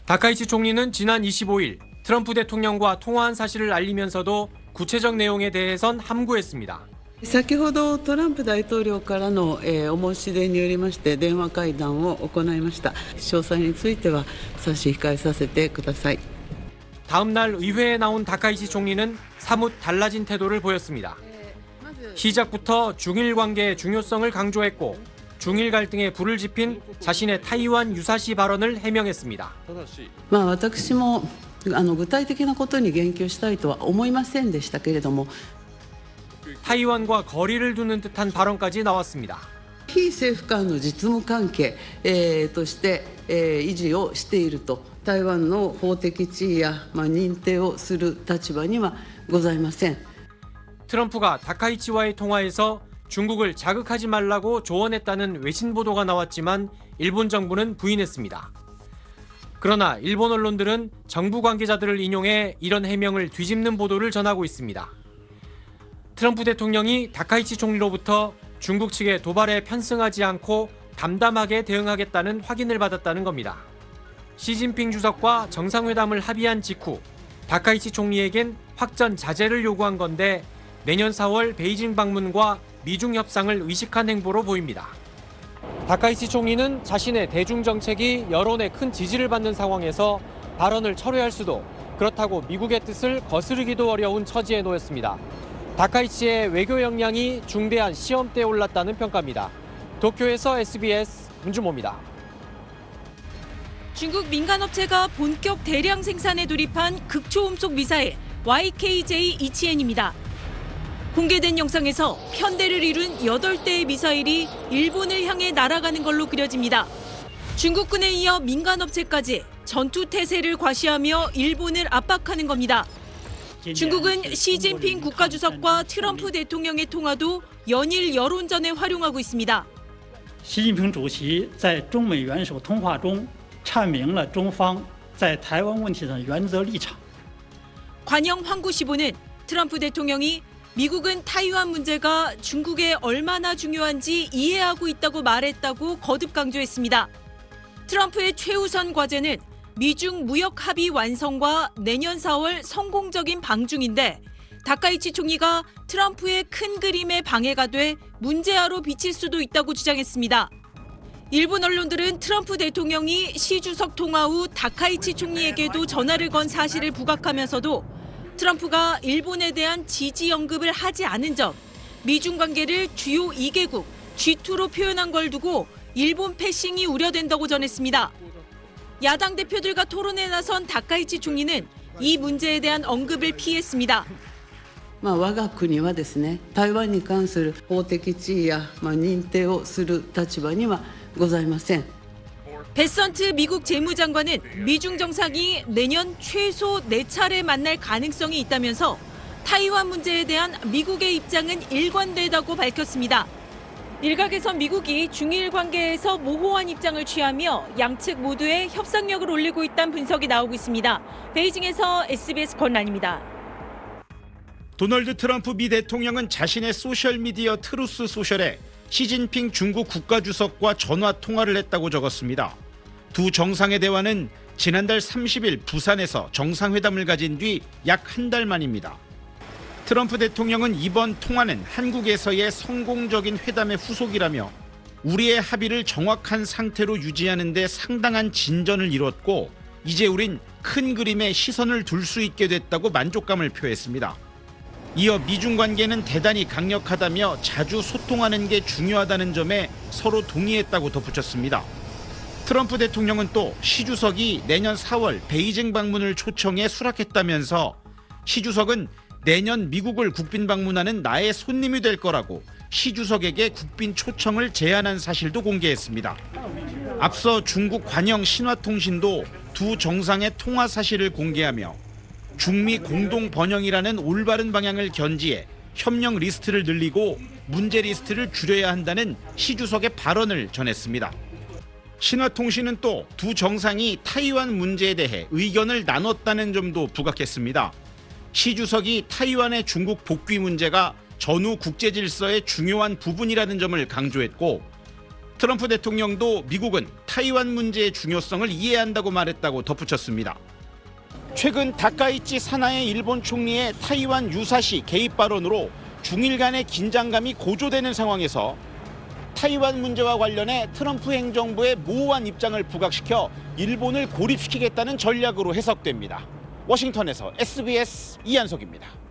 다카이치 총리는 지난 25일 트럼프 대통령과 통화한 사실을 알리면서도 구체적 내용에 대해선 함구했습니다. 先ほどトランプ大統領からのお申し出によりまして電話会談を行いました。詳細については差し控えさせてください。 다음 날 의회에 나온 다카이치 총리는 사뭇 달라진 태도를 보였습니다. 시작부터 중일 관계의 중요성을 강조했고 중일 갈등에 불을 지핀 자신의 타이완 유사시 발언을 해명했습니다. 私も具体的なことに言及したいとは思いませんでしたけれども、 타이완과 거리를 두는 듯한 발언까지 나왔습니다. 非政府間の実務関係、として、維持をしていると、台湾の法的地位や、認定をする立場にはございません。 트럼프가 다카이치와의 통화에서 중국을 자극하지 말라고 조언했다는 외신 보도가 나왔지만 일본 정부는 부인했습니다. 그러나 일본 언론들은 정부 관계자들을 인용해 이런 해명을 뒤집는 보도를 전하고 있습니다. 트럼프 대통령이 다카이치 총리로부터 중국 측의 도발에 편승하지 않고 담담하게 대응하겠다는 확인을 받았다는 겁니다. 시진핑 주석과 정상회담을 합의한 직후 다카이치 총리에겐 확전 자제를 요구한 건데 내년 4월 베이징 방문과 미중 협상을 의식한 행보로 보입니다. 다카이치 총리는 자신의 대중 정책이 여론의 큰 지지를 받는 상황에서 발언을 철회할 수도, 그렇다고 미국의 뜻을 거스르기도 어려운 처지에 놓였습니다. 다카이치의 외교 역량이 중대한 시험대에 올랐다는 평가입니다. 도쿄에서 SBS 문주모입니다. 중국 민간업체가 본격 대량 생산에 돌입한 극초음속 미사일 YKJ-2N입니다. 공개된 영상에서 편대를 이룬 8대의 미사일이 일본을 향해 날아가는 걸로 그려집니다. 중국군에 이어 민간업체까지 전투 태세를 과시하며 일본을 압박하는 겁니다. 중국은 시진핑 국가주석과 트럼프 대통령의 통화도 연일 여론전에 활용하고 있습니다. 习近平主席在中美元首通话中阐明了中方在台湾问题的原则立场。 관영 황구시보는 트럼프 대통령이 미국은 타이완 문제가 중국에 얼마나 중요한지 이해하고 있다고 말했다고 거듭 강조했습니다. 트럼프의 최우선 과제는 미중 무역 합의 완성과 내년 4월 성공적인 방중인데 다카이치 총리가 트럼프의 큰 그림에 방해가 돼 문제아로 비칠 수도 있다고 주장했습니다. 일본 언론들은 트럼프 대통령이 시 주석 통화 후 다카이치 총리에게도 전화를 건 사실을 부각하면서도 트럼프가 일본에 대한 지지 언급을 하지 않은 점, 미중 관계를 주요 2개국 G2로 표현한 걸 두고 일본 패싱이 우려된다고 전했습니다. 야당 대표들과 토론에 나선 다카이치 총리는 이 문제에 대한 언급을 피했습니다. 我が国はですね、台湾に関する法的地位や、認定をする立場にはございません。 베선트 미국 재무장관은 미중 정상이 내년 최소 4차례 만날 가능성이 있다면서 타이완 문제에 대한 미국의 입장은 일관되다고 밝혔습니다. 일각에선 미국이 중일 관계에서 모호한 입장을 취하며 양측 모두의 협상력을 올리고 있다는 분석이 나오고 있습니다. 베이징에서 SBS 권란입니다. 도널드 트럼프 미 대통령은 자신의 소셜미디어 트루스 소셜에 시진핑 중국 국가주석과 전화 통화를 했다고 적었습니다. 두 정상의 대화는 지난달 30일 부산에서 정상회담을 가진 뒤 약 한 달 만입니다. 트럼프 대통령은 이번 통화는 한국에서의 성공적인 회담의 후속이라며 우리의 합의를 정확한 상태로 유지하는 데 상당한 진전을 이뤘고 이제 우린 큰 그림에 시선을 둘 수 있게 됐다고 만족감을 표했습니다. 이어 미중 관계는 대단히 강력하다며 자주 소통하는 게 중요하다는 점에 서로 동의했다고 덧붙였습니다. 트럼프 대통령은 또 시 주석이 내년 4월 베이징 방문을 초청해 수락했다면서 시 주석은 내년 미국을 국빈 방문하는 나의 손님이 될 거라고 시 주석에게 국빈 초청을 제안한 사실도 공개했습니다. 앞서 중국 관영 신화통신도 두 정상의 통화 사실을 공개하며 중미 공동 번영이라는 올바른 방향을 견지해 협력 리스트를 늘리고 문제 리스트를 줄여야 한다는 시 주석의 발언을 전했습니다. 신화통신은 또 두 정상이 타이완 문제에 대해 의견을 나눴다는 점도 부각했습니다. 시 주석이 타이완의 중국 복귀 문제가 전후 국제 질서의 중요한 부분이라는 점을 강조했고 트럼프 대통령도 미국은 타이완 문제의 중요성을 이해한다고 말했다고 덧붙였습니다. 최근 다카이치 사나이 일본 총리의 타이완 유사시 개입 발언으로 중일 간의 긴장감이 고조되는 상황에서 타이완 문제와 관련해 트럼프 행정부의 모호한 입장을 부각시켜 일본을 고립시키겠다는 전략으로 해석됩니다. 워싱턴에서 SBS 이한석입니다.